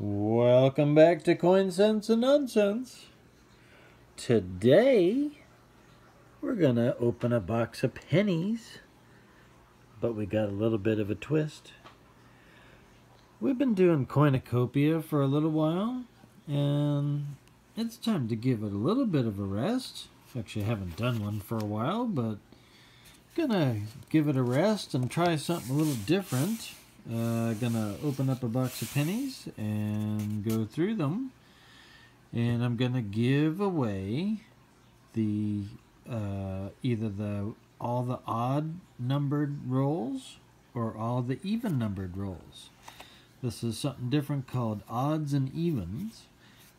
Welcome back to Coin Sense and Nonsense. Today, we're going to open a box of pennies, but we got a little bit of a twist. We've been doing Coinucopia for a little while, and it's time to give it a little bit of a rest. Actually, I haven't done one for a while, but gonna give it a rest and try something a little different. Gonna open up a box of pennies and go through them, and I'm gonna give away the either all the odd numbered rolls or all the even numbered rolls. This is something different called odds and evens,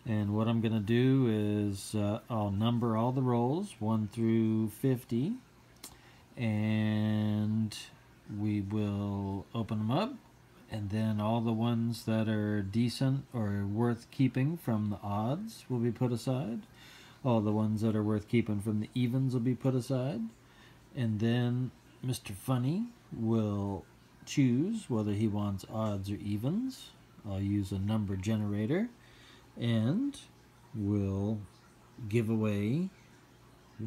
and what I'm gonna do is I'll number all the rolls 1 through 50, and we will open them up, and then all the ones that are decent or worth keeping from the odds will be put aside. All the ones that are worth keeping from the evens will be put aside. And then Mr. Funny will choose whether he wants odds or evens. I'll use a number generator, and we'll give away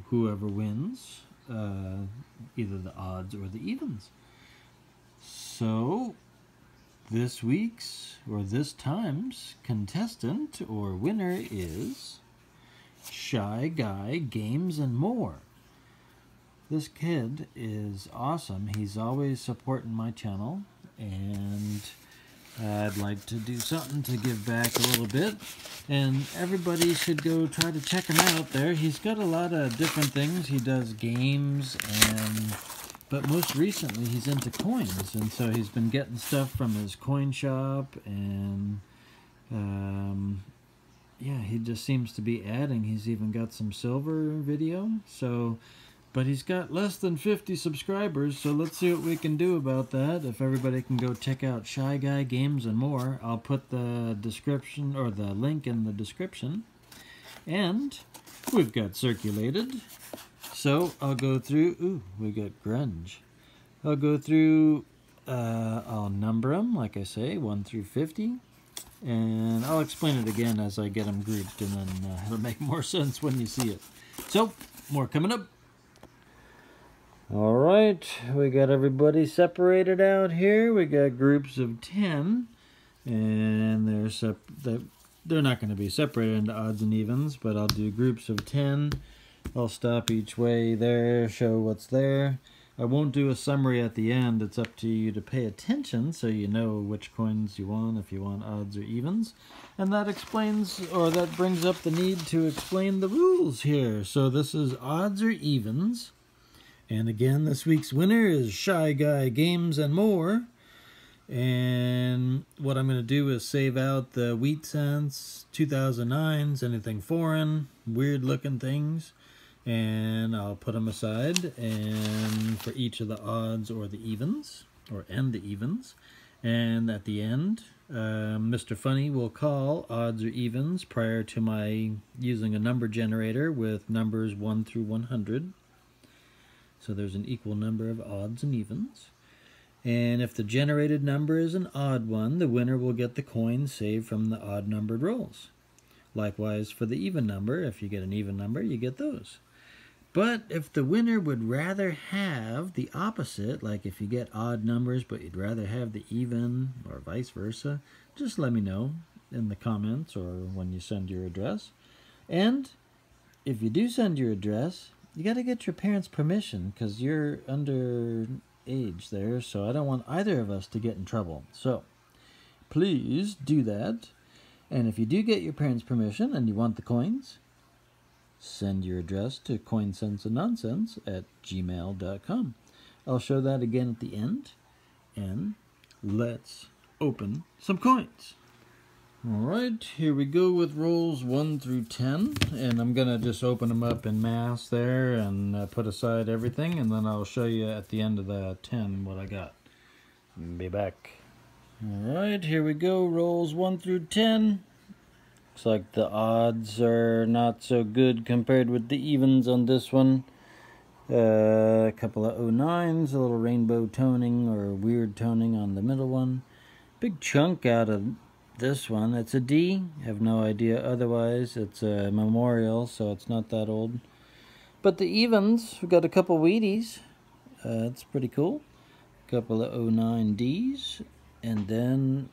whoever wins either the odds or the evens. So this week's or this time's contestant or winner is Shy Guy Games and More. This kid is awesome. He's always supporting my channel, and I'd like to do something to give back a little bit, and everybody should go try to check him out there. He's got a lot of different things. He does games, but most recently he's into coins, and so he's been getting stuff from his coin shop, and yeah, he just seems to be adding. He's even got some silver video, but he's got less than 50 subscribers, so let's see what we can do about that. If everybody can go check out Shy Guy Games and More, I'll put the description or the link in the description. And we've got circulated. So I'll go through, ooh, we got grunge. I'll go through, I'll number them, like I say, 1 through 50. And I'll explain it again as I get them grouped, and then it'll make more sense when you see it. So, more coming up. All right, we got everybody separated out here. We got groups of 10, and they're not going to be separated into odds and evens, but I'll do groups of 10. I'll stop each way there, show what's there. I won't do a summary at the end. It's up to you to pay attention so you know which coins you want, if you want odds or evens. And that explains, or that brings up the need to explain the rules here. So this is odds or evens. And again, this week's winner is Shy Guy Games and More. And what I'm going to do is save out the wheat cents, 2009s, anything foreign, weird looking things, and I'll put them aside, and for each of the odds or the evens, and the evens. And at the end, Mr. Funny will call odds or evens prior to my using a number generator with numbers 1 through 100. So there's an equal number of odds and evens. And if the generated number is an odd one, the winner will get the coin saved from the odd numbered rolls. Likewise for the even number, if you get an even number, you get those. But if the winner would rather have the opposite, like if you get odd numbers but you'd rather have the even or vice versa, just let me know in the comments or when you send your address. And if you do send your address, you got to get your parents' permission because you're under age there, so I don't want either of us to get in trouble. So please do that. And if you do get your parents' permission and you want the coins, send your address to coinsenseandnonsense@gmail.com. I'll show that again at the end, and let's open some coins. Alright, here we go with rolls 1 through 10, and I'm going to just open them up in mass there and put aside everything, and then I'll show you at the end of the 10 what I got. Be back. Alright, here we go, rolls 1 through 10. Looks like the odds are not so good compared with the evens on this one. A couple of 09s, a little rainbow toning or weird toning on the middle one. Big chunk out of this one, it's a D. I have no idea otherwise. It's a memorial, so it's not that old. But the evens, we've got a couple Wheaties. It's pretty cool. A couple of 09 Ds. And then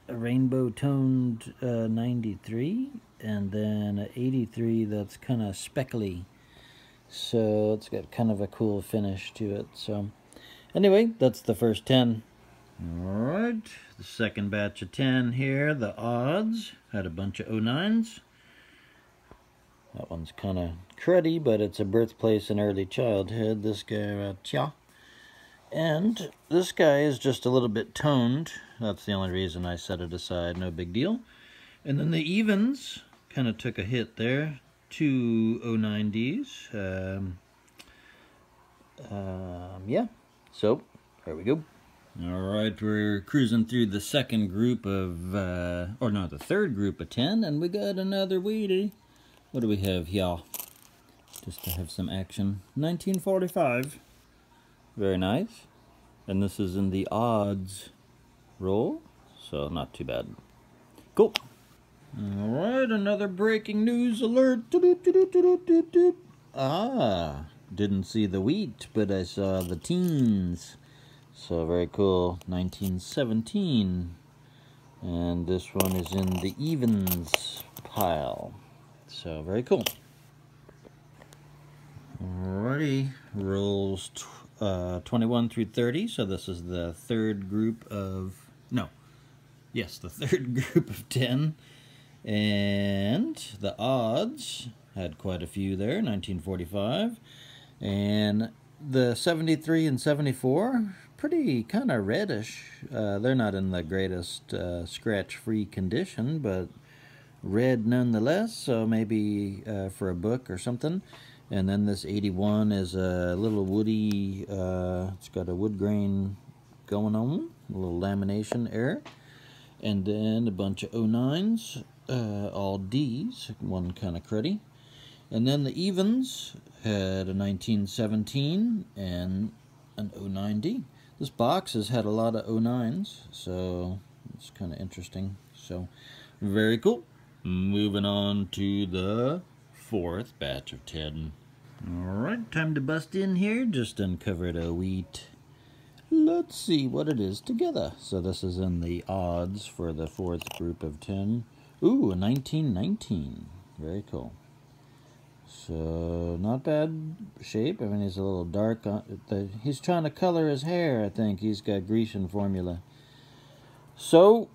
a rainbow toned 93. And then an 83 that's kind of speckly. So it's got kind of a cool finish to it. So anyway, that's the first 10. Alright, the second batch of 10 here, the odds, had a bunch of 09s. That one's kind of cruddy, but it's a birthplace and early childhood. This guy, Chia. And this guy is just a little bit toned. That's the only reason I set it aside, no big deal. And then the evens kind of took a hit there. 2 09Ds. Yeah, so there we go. Alright, we're cruising through the second group of, the third group of 10, and we got another Wheatie. What do we have here? Just to have some action. 1945. Very nice. And this is in the odds roll, so not too bad. Cool. Alright, another breaking news alert. Ah, didn't see the wheat, but I saw the teens. So very cool. 1917. And this one is in the evens pile. So very cool. Alrighty, rolls 21 through 30. So this is the third group of, the third group of 10. And the odds had quite a few there, 1945. And the 73 and 74, pretty kind of reddish. They're not in the greatest scratch-free condition, but red nonetheless, so maybe for a book or something. And then this 81 is a little woody, it's got a wood grain going on, a little lamination error. And then a bunch of 09s, all Ds, one kind of cruddy. And then the evens had a 1917 and an 09D. This box has had a lot of 09s, so it's kind of interesting. So, very cool. Moving on to the fourth batch of 10. Alright, time to bust in here. Just uncovered a wheat. Let's see what it is together. So this is in the odds for the fourth group of 10. Ooh, a 1919. Very cool. So, not bad shape. I mean, he's a little dark. He's trying to color his hair, I think. He's got Grecian formula. So,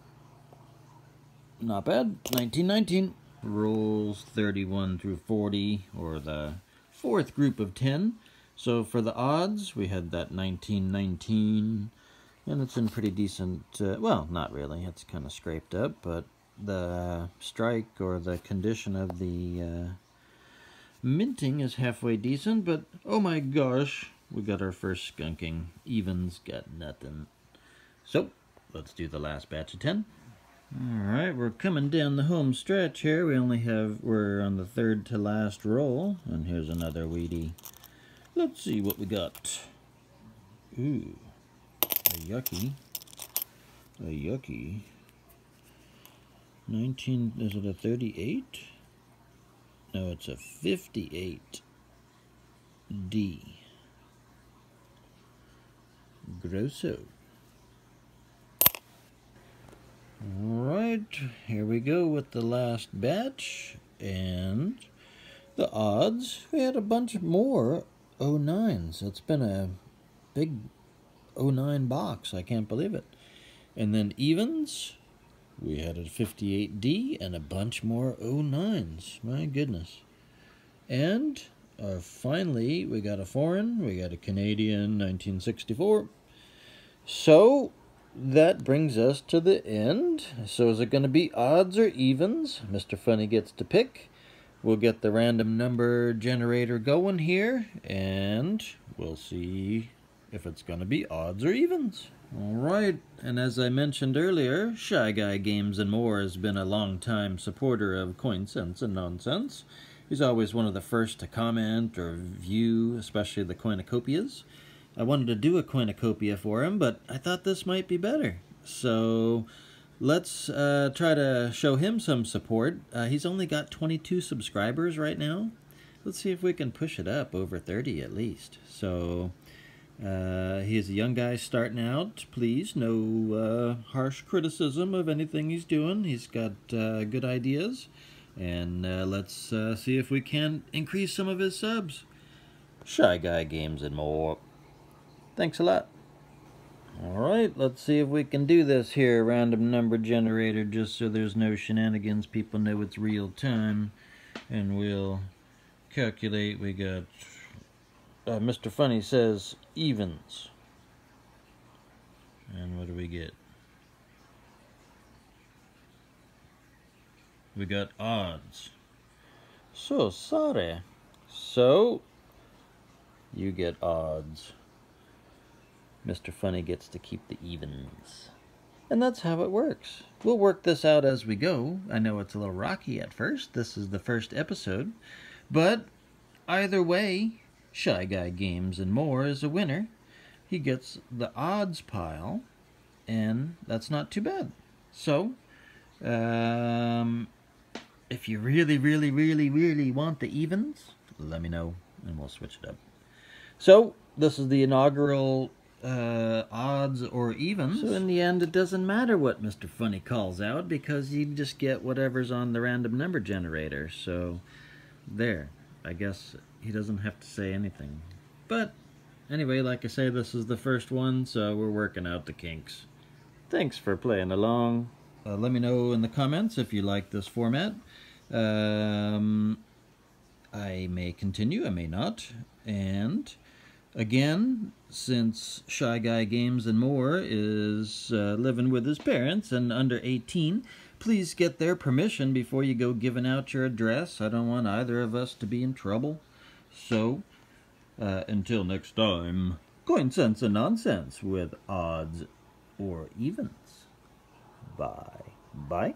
not bad. 1919. Rolls 31 through 40, or the fourth group of 10. So, for the odds, we had that 1919. And it's in pretty decent, well, not really. It's kind of scraped up, but the strike or the condition of the minting is halfway decent, but oh my gosh, we got our first skunking. Evens got nothing. So, let's do the last batch of 10. Alright, we're coming down the home stretch here. We're on the third to last roll, and here's another Wheatie. Let's see what we got. Ooh, a yucky. A yucky. 19, is it a 38? No, it's a 58 D. Grosso. Alright, here we go with the last batch. And the odds, we had a bunch more 09s. It's been a big 09 box. I can't believe it. And then evens, we had a 58D and a bunch more 09s. My goodness. And finally, we got a foreign. We got a Canadian 1964. So, that brings us to the end. So is it going to be odds or evens? Mr. Funny gets to pick. We'll get the random number generator going here. And we'll see if it's going to be odds or evens. Alright, and as I mentioned earlier, Shy Guy Games and More has been a long-time supporter of Coin Sense and Nonsense. He's always one of the first to comment or view, especially the Coinucopias. I wanted to do a Coinupopia for him, but I thought this might be better. So, let's try to show him some support. He's only got 22 subscribers right now. Let's see if we can push it up over 30 at least. So he's a young guy starting out. Please, no harsh criticism of anything he's doing. He's got good ideas. And let's see if we can increase some of his subs. Shy Guy Games and more. Thanks a lot. Alright, let's see if we can do this here, random number generator, just so there's no shenanigans. People know it's real time. And we'll calculate. We got Mr. Funny says evens. And what do we get? We got odds. So sorry. So you get odds. Mr. Funny gets to keep the evens. And that's how it works. We'll work this out as we go. I know it's a little rocky at first. This is the first episode. But either way, Shy Guy Games and More is a winner. He gets the odds pile, and that's not too bad. So, if you really, really, really, really want the evens, let me know, and we'll switch it up. So, this is the inaugural odds or evens. So in the end, it doesn't matter what Mr. Funny calls out, because you just get whatever's on the random number generator. So there, I guess he doesn't have to say anything. But anyway, like I say, this is the first one, so we're working out the kinks. Thanks for playing along. Let me know in the comments if you like this format. I may continue, I may not. And again, since Shy Guy Games and More is living with his parents and under 18, please get their permission before you go giving out your address. I don't want either of us to be in trouble. So, until next time, coin sense and nonsense with odds or evens. Bye. Bye.